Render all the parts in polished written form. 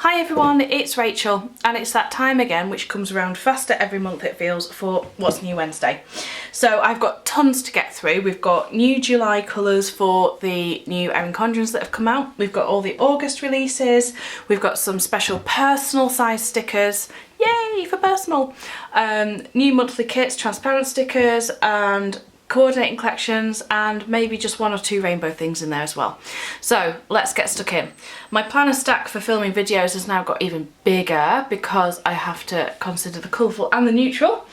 Hi everyone, it's Rachel and it's that time again which comes around faster every month it feels for What's New Wednesday. So I've got tons to get through. We've got new July colours for the new Erin Condrens that have come out. We've got all the August releases. We've got some special personal size stickers. Yay for personal! New monthly kits, transparent stickers and coordinating collections, and maybe just one or two rainbow things in there as well. So let's get stuck in. My planner stack for filming videos has now got even bigger because I have to consider the colourful and the neutral.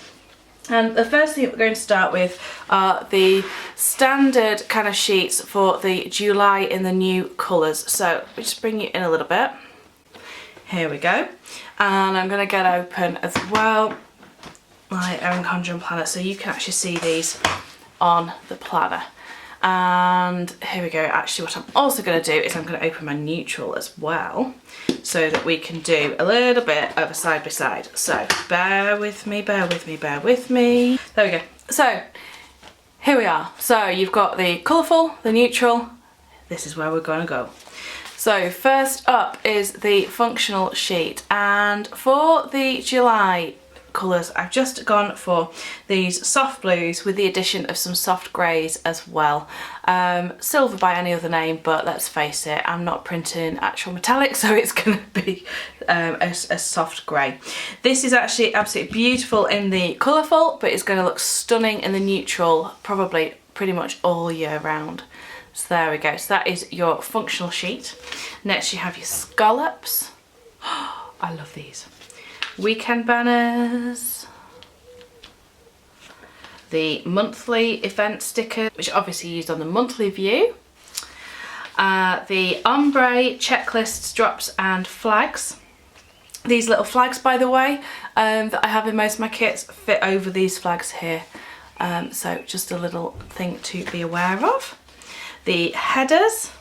And the first thing that we're going to start with are the standard kind of sheets for the July in the new colours. So we just bring you in a little bit. Here we go. And I'm going to get open as well my Erin Condren planner so you can actually see these on the planner. And here we go. Actually, what I'm also going to do is I'm going to open my neutral as well so that we can do a little bit of a side by side. So bear with me, bear with me, bear with me. There we go. So here we are. So you've got the colourful, the neutral. This is where we're going to go. So first up is the functional sheet, and for the July colours I've just gone for these soft blues with the addition of some soft greys as well. Silver by any other name, but let's face it, I'm not printing actual metallic, so it's going to be a soft grey. This is actually absolutely beautiful in the colourful, but it's going to look stunning in the neutral probably pretty much all year round. So there we go. So that is your functional sheet. Next you have your scallops. I love these. Weekend banners, the monthly event sticker, which obviously used on the monthly view, the ombre checklists, drops and flags. These little flags, by the way, that I have in most of my kits fit over these flags here, so just a little thing to be aware of. The headers.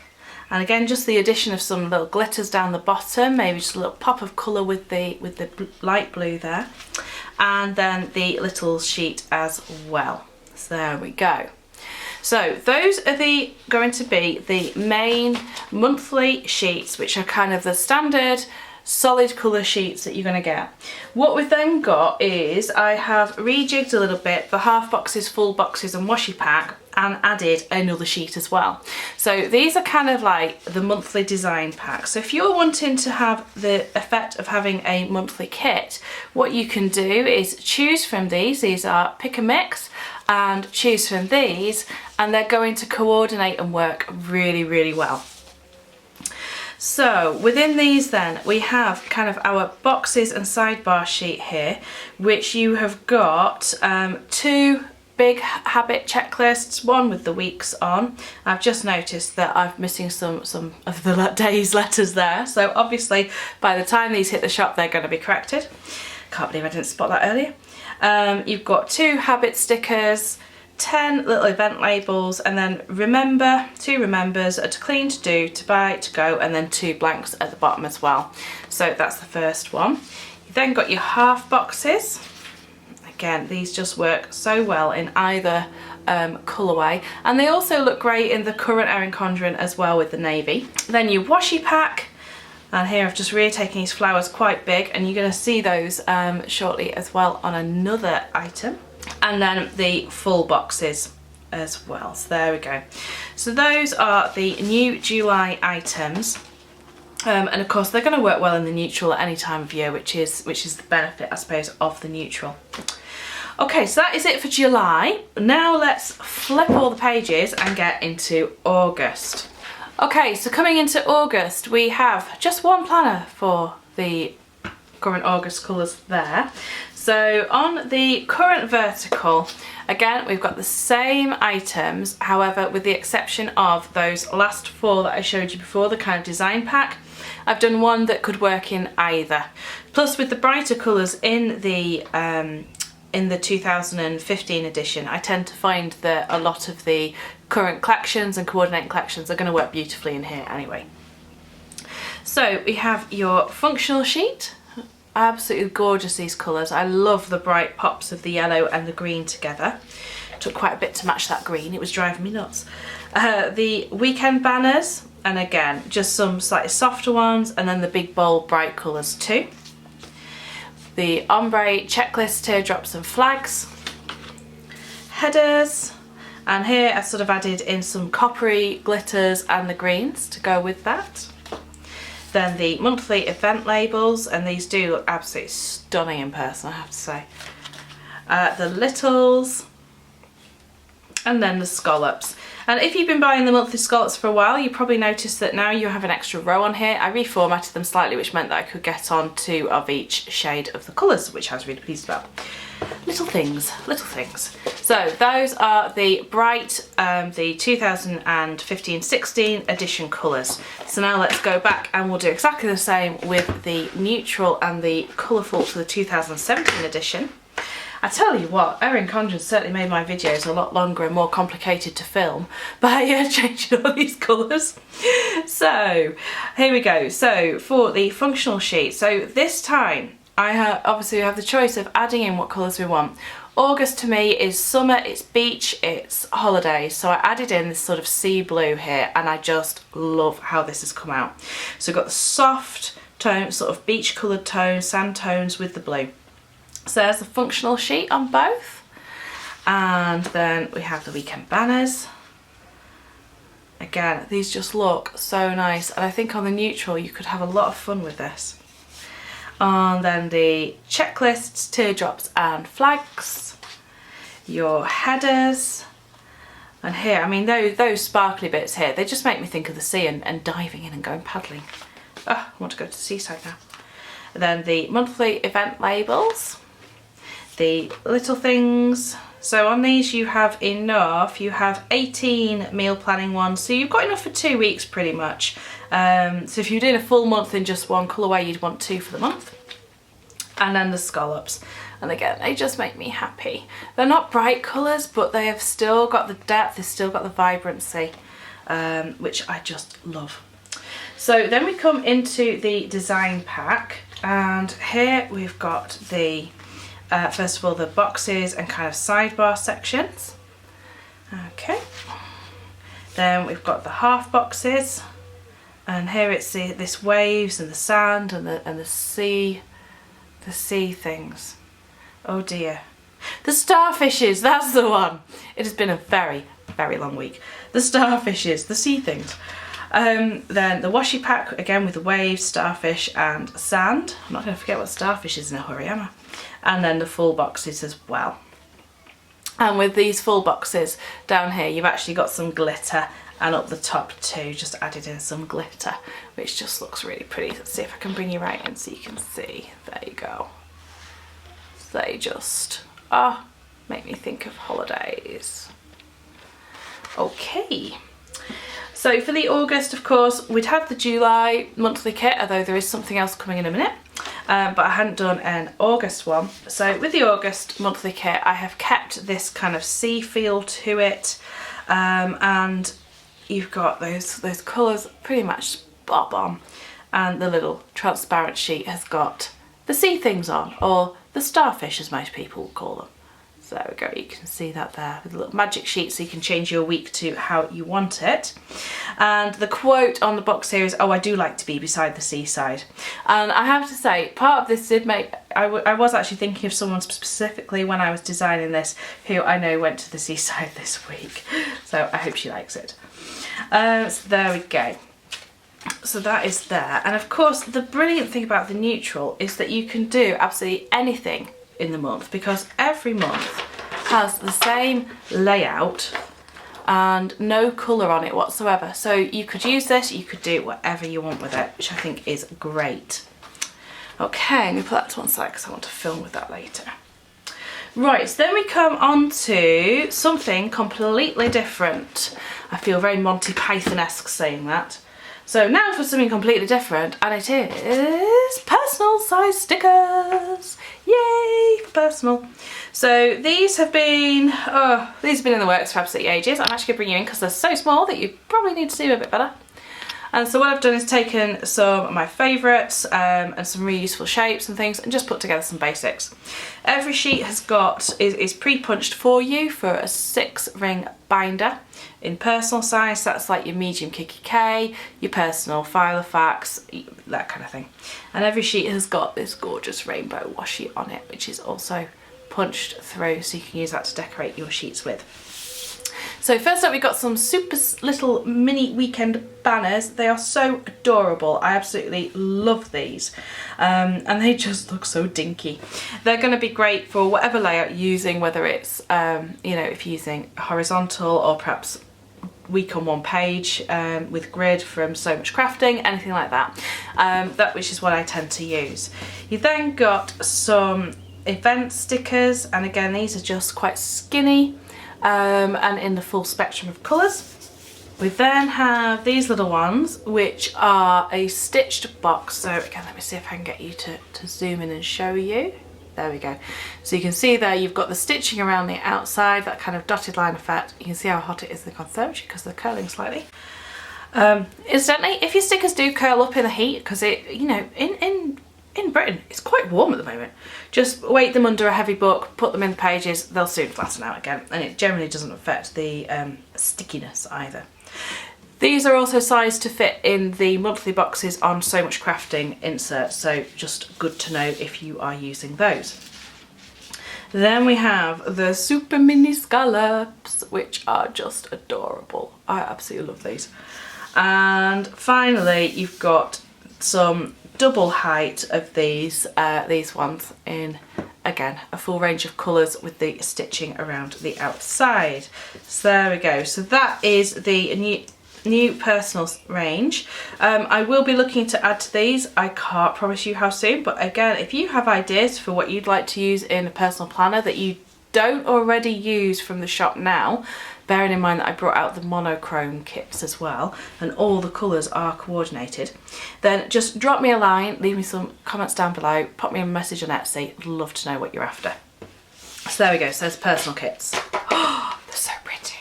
And again, just the addition of some little glitters down the bottom, maybe just a little pop of colour with the light blue there. And then the little sheet as well. So there we go. So those are going to be the main monthly sheets, which are kind of the standard solid colour sheets that you're going to get. What we've then got is I have rejigged a little bit the half boxes, full boxes and washi pack, and added another sheet as well. So these are kind of like the monthly design pack. So if you're wanting to have the effect of having a monthly kit, what you can do is choose from these. These are pick a mix and choose from these, and they're going to coordinate and work really, really well. So within these then we have kind of our boxes and sidebar sheet here, which you have got two big habit checklists, one with the weeks on. I've just noticed that I'm missing some of the day's letters there, so obviously by the time these hit the shop they're going to be corrected. Can't believe I didn't spot that earlier. You've got two habit stickers, 10 little event labels, and then remember, two remembers, a to clean, to do, to buy, to go, and then two blanks at the bottom as well. So that's the first one. You then got your half boxes. Again, these just work so well in either colourway, and they also look great in the current Erin Condren as well with the navy. Then your washi pack, and here I've just really taken these flowers quite big, and you're going to see those shortly as well on another item. And then the full boxes as well. So there we go. So those are the new July items. And of course they're going to work well in the neutral at any time of year, which is the benefit, I suppose, of the neutral. Okay, so that is it for July. Now let's flip all the pages and get into August. Okay, so coming into August, we have just one planner for the current August colours there. So on the current vertical, again, we've got the same items, however, with the exception of those last four that I showed you before, the kind of design pack. I've done one that could work in either. Plus, with the brighter colours in the 2015 edition, I tend to find that a lot of the current collections and coordinating collections are going to work beautifully in here anyway. So we have your functional sheet. Absolutely gorgeous, these colours. I love the bright pops of the yellow and the green together. Took quite a bit to match that green, it was driving me nuts. The weekend banners, and again just some slightly softer ones, and then the big bold bright colours too. The ombre checklist teardrops and flags, headers, and here I've sort of added in some coppery glitters and the greens to go with that. Then the monthly event labels, and these do look absolutely stunning in person, I have to say. The littles, and then the scallops. And if you've been buying the monthly scallops for a while, you probably noticed that now you have an extra row on here. I reformatted them slightly, which meant that I could get on 2 of each shade of the colours, which I was really pleased about. Little things, little things. So those are the bright, the 2015-16 edition colours. So now let's go back and we'll do exactly the same with the neutral and the colourful for the 2017 edition. I tell you what, Erin Condren certainly made my videos a lot longer and more complicated to film by changing all these colours. So here we go. So for the functional sheet, so this time obviously we have the choice of adding in what colours we want. August to me is summer, it's beach, it's holidays. So I added in this sort of sea blue here, and I just love how this has come out. So we've got the soft tone, sort of beach coloured tones, sand tones with the blue. So there's the functional sheet on both. And then we have the weekend banners. Again, these just look so nice. And I think on the neutral you could have a lot of fun with this. And then the checklists, teardrops and flags. Your headers. And here, I mean, those sparkly bits here, they just make me think of the sea and diving in and going paddling. Oh, I want to go to the seaside now. And then the monthly event labels. The little things. So on these you have enough, you have 18 meal planning ones, so you've got enough for 2 weeks pretty much. So if you're doing a full month in just one colourway, you'd want 2 for the month. And then the scallops. And again, they just make me happy. They're not bright colours, but they have still got the depth, they've still got the vibrancy, which I just love. So then we come into the design pack, and here we've got the first of all the boxes and kind of sidebar sections. Okay. Then we've got the half boxes, and here it's this waves and the sand and the sea things. Oh dear. The starfishes, that's the one. It has been a very, very long week. The starfishes, the sea things. Then the washi pack, again with the waves, starfish and sand. I'm not going to forget what starfish is in a hurry, am I? And then the full boxes as well. And with these full boxes down here, you've actually got some glitter, and up the top too, just added in some glitter, which just looks really pretty. Let's see if I can bring you right in so you can see. There you go. They just, make me think of holidays. Okay. So for the August, of course, we'd had the July monthly kit, although there is something else coming in a minute. But I hadn't done an August one. So with the August monthly kit, I have kept this kind of sea feel to it. And you've got those colours pretty much spot on. And the little transparent sheet has got the sea things on, or the starfish as most people would call them. So there we go, you can see that there with a little magic sheet, so you can change your week to how you want it. And the quote on the box here is, "Oh, I do like to be beside the seaside." And I have to say, part of this did make, I was actually thinking of someone specifically when I was designing this, who I know went to the seaside this week. So I hope she likes it. So there we go. So that is there. And of course, the brilliant thing about the neutral is that you can do absolutely anything in the month, because every month has the same layout and no colour on it whatsoever. So you could use this, you could do whatever you want with it, which I think is great. Okay, I'm going to put that to one side because I want to film with that later. Right, so then we come on to something completely different. I feel very Monty Python-esque saying that. So now for something completely different, and it is personal size stickers. Yay, personal. So these have been in the works for absolutely ages. I'm actually going to bring you in because they're so small that you probably need to see them a bit better. And so what I've done is taken some of my favourites and some really useful shapes and things, and just put together some basics. Every sheet has got is pre-punched for you for a 6-ring binder. in personal size. That's like your medium Kiki K, your personal Filofax, that kind of thing. And every sheet has got this gorgeous rainbow washi on it, which is also punched through, so you can use that to decorate your sheets with. So first up, we've got some super little mini weekend banners. They are so adorable. I absolutely love these. And they just look so dinky. They're going to be great for whatever layout you're using, whether it's, you know, if you're using horizontal or perhaps week on one page with grid from So Much Crafting, anything like that. That which is what I tend to use. You've then got some event stickers, and again, these are just quite skinny. And in the full spectrum of colours. We then have these little ones, which are a stitched box. So again, let me see if I can get you to zoom in and show you. There we go. So you can see there you've got the stitching around the outside, that kind of dotted line effect. You can see how hot it is in the conservatory because they're curling slightly. Incidentally, if your stickers do curl up in the heat, because it, you know, in Britain, it's quite warm at the moment. Just weight them under a heavy book, put them in the pages, they'll soon flatten out again, and it generally doesn't affect the stickiness either. These are also sized to fit in the monthly boxes on So Much Crafting inserts, so just good to know if you are using those. Then we have the super mini scallops, which are just adorable. I absolutely love these. And finally, you've got some double height of these ones in, again, a full range of colours with the stitching around the outside. So there we go. So that is the new personal range. I will be looking to add to these. I can't promise you how soon, but again, if you have ideas for what you'd like to use in a personal planner that you don't already use from the shop now, bearing in mind that I brought out the monochrome kits as well, and all the colours are coordinated, then just drop me a line, leave me some comments down below, pop me a message on Etsy. I'd love to know what you're after. So there we go, so there's personal kits. Oh, they're so pretty.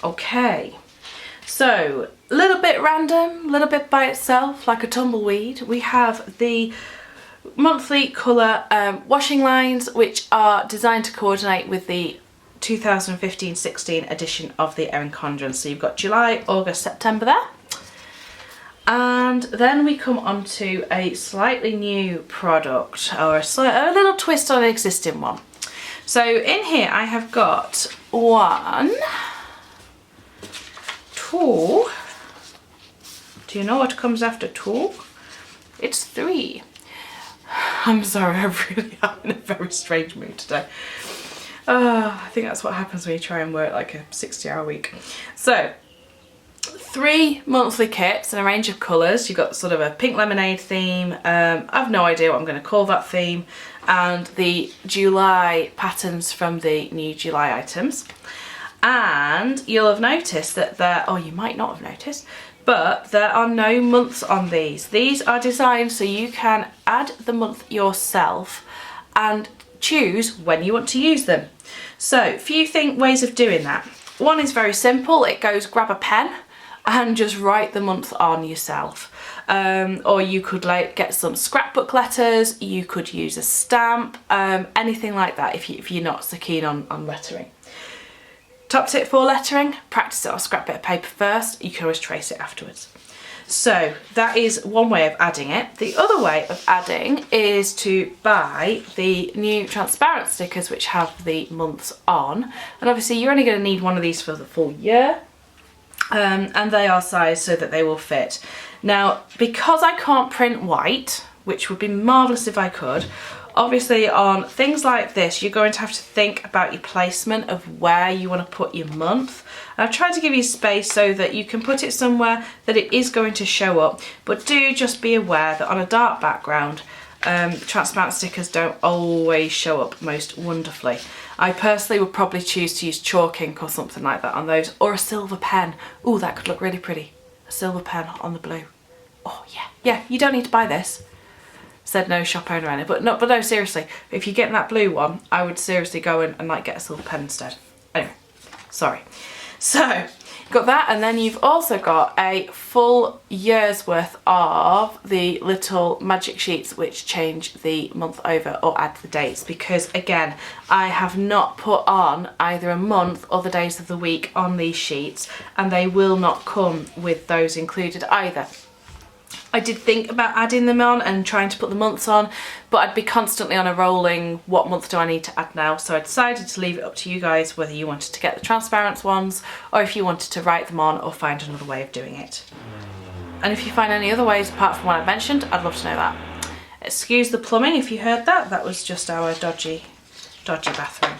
Okay, so a little bit random, a little bit by itself, like a tumbleweed, we have the monthly colour washing lines, which are designed to coordinate with the 2015-16 edition of the Erin Condren. So you've got July, August, September there. And then we come on to a slightly new product, or a little twist on an existing one. So in here I have got 1, 2, do you know what comes after 2? It's 3. I'm sorry, I really am in a very strange mood today. I think that's what happens when you try and work like a 60-hour week. So, 3 monthly kits in a range of colours. You've got sort of a pink lemonade theme. I've no idea what I'm going to call that theme. And the July patterns from the new July items. And you'll have noticed that or you might not have noticed, but there are no months on these. These are designed so you can add the month yourself and choose when you want to use them. So, few ways of doing that. One is very simple. It goes grab a pen and just write the month on yourself. Or you could get some scrapbook letters, you could use a stamp, anything like that if you're not so keen on lettering. Top tip for lettering, practice it on a scrap bit of paper first, you can always trace it afterwards. So that is one way of adding it. The other way of adding is to buy the new transparent stickers which have the months on. And obviously you're only going to need one of these for the full year. And they are sized so that they will fit. Now, because I can't print white, which would be marvellous if I could, obviously on things like this, you're going to have to think about your placement of where you want to put your month. And I've tried to give you space so that you can put it somewhere that it is going to show up, but do just be aware that on a dark background, transparent stickers don't always show up most wonderfully. I personally would probably choose to use chalk ink or something like that on those, or a silver pen. Ooh, that could look really pretty. A silver pen on the blue. Oh yeah, yeah, you don't need to buy this. Said no shop owner in it, but no, seriously, if you're getting that blue one, I would seriously go in and like get a silver pen instead. Anyway, sorry. So, Got that, and then you've also got a full year's worth of the little magic sheets which change the month over or add the dates, because again, I have not put on either a month or the days of the week on these sheets, and they will not come with those included either. I did think about adding them on and trying to put the months on, but I'd be constantly on a rolling, what month do I need to add now? So I decided to leave it up to you guys whether you wanted to get the transparent ones or if you wanted to write them on or find another way of doing it. And if you find any other ways apart from what I mentioned, I'd love to know that. Excuse the plumbing if you heard that, that was just our dodgy bathroom.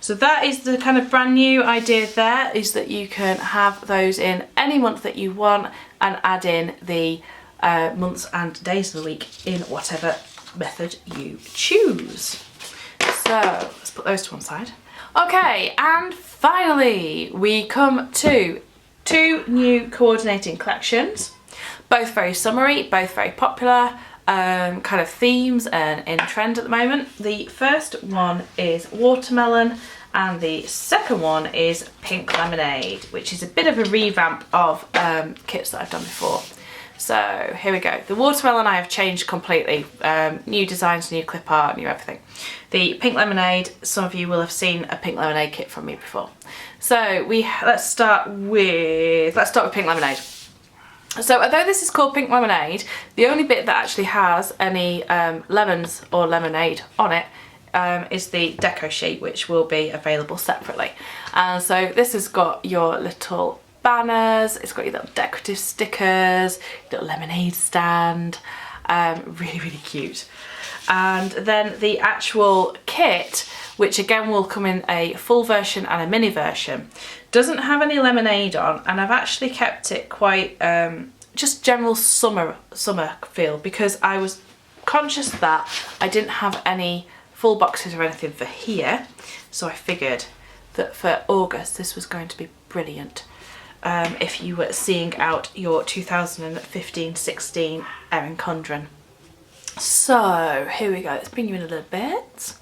So that is the kind of brand new idea there, is that you can have those in any month that you want and add in the months and days of the week in whatever method you choose. So let's put those to one side. Okay, and finally we come to 2 new coordinating collections, both very summery, both very popular, kind of themes and in trend at the moment. The first one is watermelon and the second one is pink lemonade, which is a bit of a revamp of kits that I've done before. So here we go. The watermelon I have changed completely. New designs, new clip art, new everything. The pink lemonade, some of you will have seen a pink lemonade kit from me before. So let's start with pink lemonade. So although this is called pink lemonade, the only bit that actually has any lemons or lemonade on it is the deco sheet, which will be available separately. And so this has got your little banners, it's got your little decorative stickers, little lemonade stand, really cute. And then the actual kit, which again will come in a full version and a mini version, doesn't have any lemonade on, and I've actually kept it quite just general summer feel, because I was conscious that I didn't have any full boxes or anything for here, so I figured that for August this was going to be brilliant. If you were seeing out your 2015-16 Erin Condren. So here we go, let's bring you in a little bit.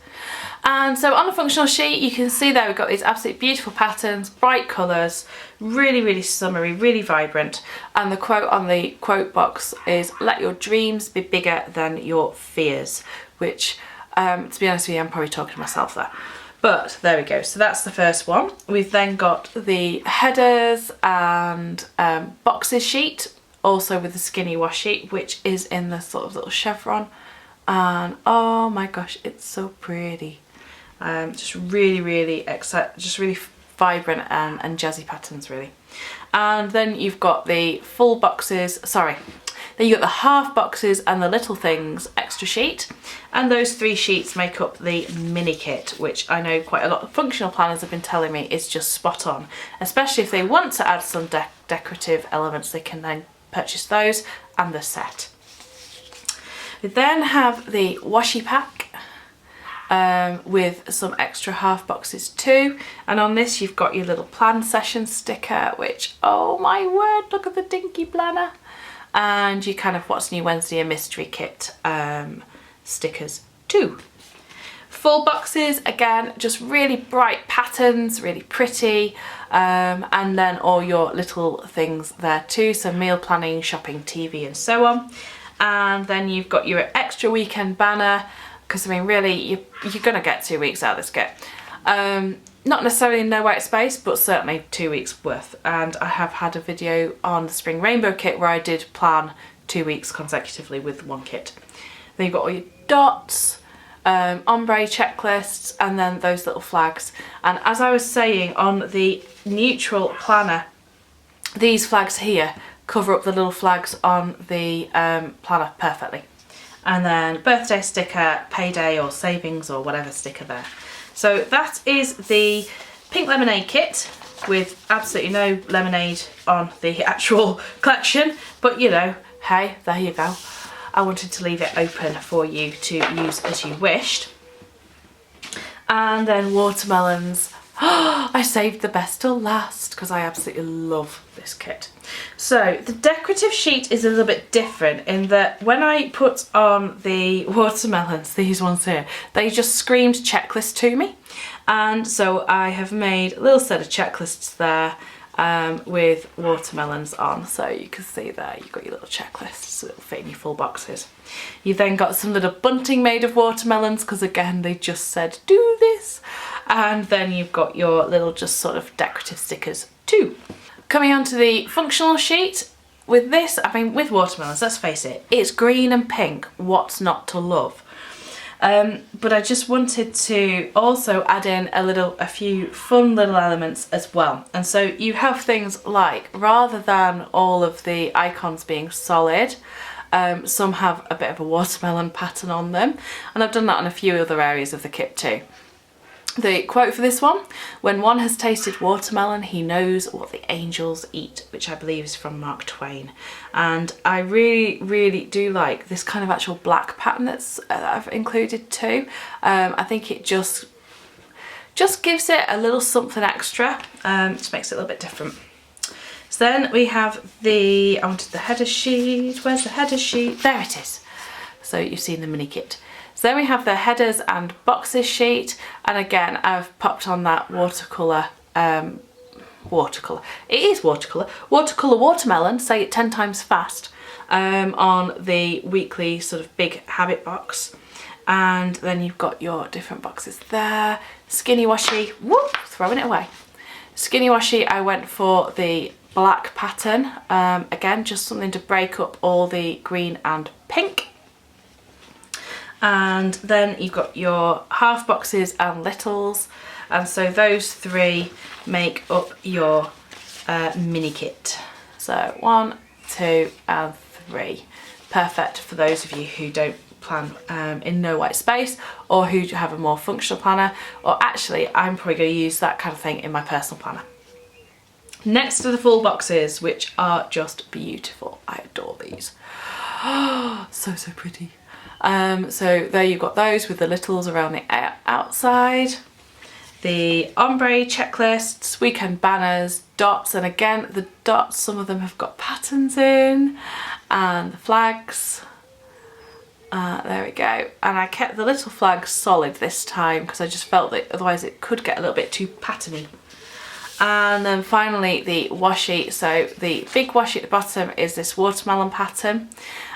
And so on the functional sheet you can see there we've got these absolutely beautiful patterns, bright colours, really summery, really vibrant, and the quote on the quote box is "Let your dreams be bigger than your fears," which to be honest with you, I'm probably talking to myself there. But there we go, so that's the first one. We've then got the headers and boxes sheet, also with the skinny wash sheet, which is in the sort of little chevron. And oh my gosh, it's so pretty. Just really exciting, just really vibrant and jazzy patterns really. And then you've got the full boxes, then you've got the half boxes and the little things extra sheet, and those 3 sheets make up the mini kit, which I know quite a lot of functional planners have been telling me is just spot on, especially if they want to add some decorative elements. They can then purchase those and the set. We then have the washi pack with some extra half boxes too, and on this you've got your little plan session sticker, which, oh my word, look at the dinky planner. And you kind of What's New Wednesday, a mystery kit stickers too. Full boxes, again, just really bright patterns, really pretty, and then all your little things there too, so meal planning, shopping, TV and so on. And then you've got your extra weekend banner, because I mean really you're gonna get 2 weeks out of this kit. Not necessarily no white space, but certainly 2 weeks worth. And I have had a video on the spring rainbow kit where I did plan 2 weeks consecutively with one kit. Then you've got all your dots, ombre checklists, and then those little flags. And as I was saying, on the neutral planner, these flags here cover up the little flags on the planner perfectly. And then birthday sticker, payday or savings or whatever sticker there. So that is the pink lemonade kit, with absolutely no lemonade on the actual collection, but you know, hey, there you go. I wanted to leave it open for you to use as you wished. And then watermelons. I saved the best till last because I absolutely love this kit. So the decorative sheet is a little bit different in that when I put on the watermelons, these ones here, they just screamed checklist to me. And so I have made a little set of checklists there, with watermelons on. So you can see there, you've got your little checklists, so it'll fit in your full boxes. You've then got some little bunting made of watermelons, because again, they just said do this. And then you've got your little just sort of decorative stickers too. Coming on to the functional sheet. With this, I mean, with watermelons, let's face it, it's green and pink, what's not to love? But I just wanted to also add in a few fun little elements as well. And so you have things like, rather than all of the icons being solid, some have a bit of a watermelon pattern on them. And I've done that on a few other areas of the kit too. The quote for this one: "When one has tasted watermelon, he knows what the angels eat," which I believe is from Mark Twain. And I really, really do like this kind of actual black pattern that I've included too. I think it just gives it a little something extra, just makes it a little bit different. So then we have I wanted the header sheet. Where's the header sheet? There it is. So you've seen the mini kit. So then we have the headers and boxes sheet, and again I've popped on that watercolour, it is watercolour watermelon, say it 10 times fast, on the weekly sort of big habit box. And then you've got your different boxes there. Skinny washi, whoop, throwing it away. Skinny washi, I went for the black pattern, again just something to break up all the green and pink. And then you've got your half boxes and littles, and so those three make up your mini kit. So 1, 2 and 3. Perfect for those of you who don't plan in no white space, or who have a more functional planner, or actually I'm probably going to use that kind of thing in my personal planner. Next to the full boxes, which are just beautiful. I adore these. So pretty. So there you've got those with the littles around the outside, the ombre checklists, weekend banners, dots, and again the dots, some of them have got patterns in, and the flags. There we go. And I kept the little flags solid this time because I just felt that otherwise it could get a little bit too patterny. And then finally the washi. So the big washi at the bottom is this watermelon pattern.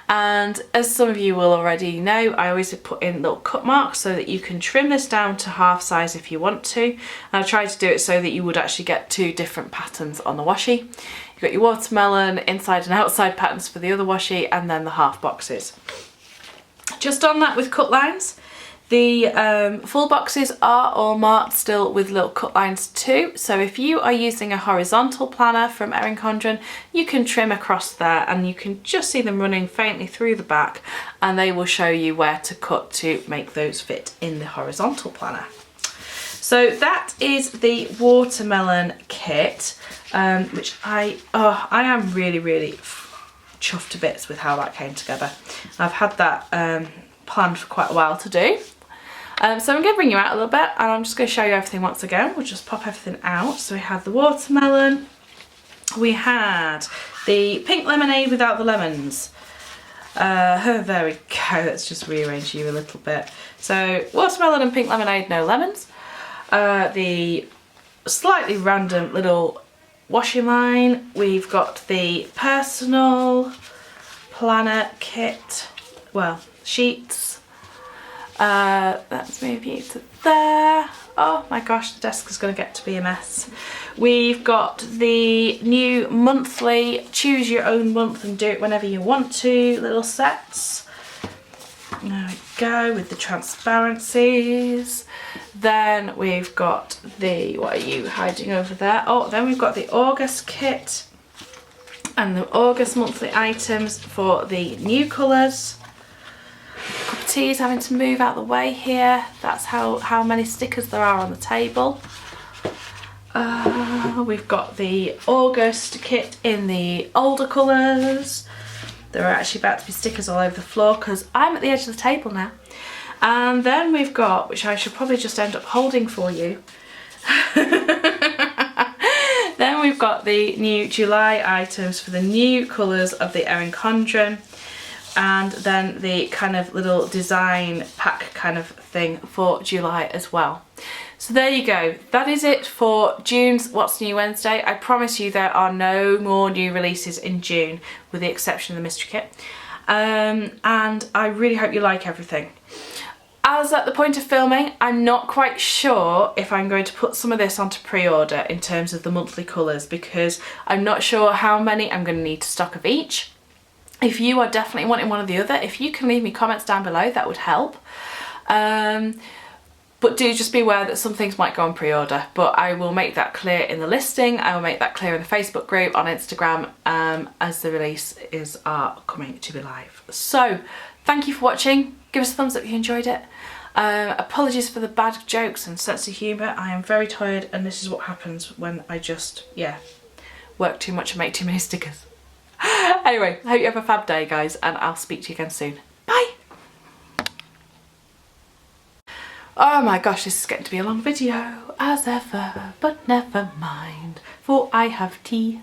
And as some of you will already know, I always put in little cut marks so that you can trim this down to half size if you want to. And I tried to do it so that you would actually get 2 different patterns on the washi. You've got your watermelon inside and outside patterns for the other washi, and then the half boxes. Just on that with cut lines, the full boxes are all marked still with little cut lines too. So if you are using a horizontal planner from Erin Condren, you can trim across there and you can just see them running faintly through the back, and they will show you where to cut to make those fit in the horizontal planner. So that is the watermelon kit, which I am really, really chuffed to bits with how that came together. I've had that planned for quite a while to do. So I'm going to bring you out a little bit, and I'm just going to show you everything once again. We'll just pop everything out. So we had the watermelon, we had the pink lemonade without the lemons. There we go, let's just rearrange you a little bit. So watermelon and pink lemonade, no lemons. The slightly random little washi line, we've got the personal planner kit, well, sheets. Let's move you to there. Oh my gosh, the desk is going to get to be a mess. We've got the new monthly choose your own month and do it whenever you want to little sets. There we go, with the transparencies. Then we've got the, what are you hiding over there? Oh, then we've got the August kit and the August monthly items for the new colours. Cup of tea is having to move out the way here. That's how many stickers there are on the table. We've got the August kit in the older colours. There are actually about to be stickers all over the floor because I'm at the edge of the table now. And then we've got, which I should probably just end up holding for you. Then we've got the new July items for the new colours of the Erin Condren. And then the kind of little design pack kind of thing for July as well. So there you go, that is it for June's What's New Wednesday. I promise you there are no more new releases in June, with the exception of the mystery kit. And I really hope you like everything. As at the point of filming, I'm not quite sure if I'm going to put some of this onto pre-order in terms of the monthly colours, because I'm not sure how many I'm going to need to stock of each. If you are definitely wanting one or the other, if you can leave me comments down below, that would help. But do just be aware that some things might go on pre-order, but I will make that clear in the listing. I will make that clear in the Facebook group, on Instagram, as the releases are coming to be live. So thank you for watching. Give us a thumbs up if you enjoyed it. Apologies for the bad jokes and sense of humour. I am very tired, and this is what happens when I just, yeah, work too much and make too many stickers. Anyway, I hope you have a fab day, guys, and I'll speak to you again soon. Bye! Oh my gosh, this is getting to be a long video, as ever, but never mind, for I have tea.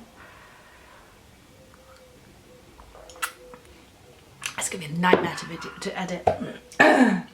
It's going to be a nightmare to edit.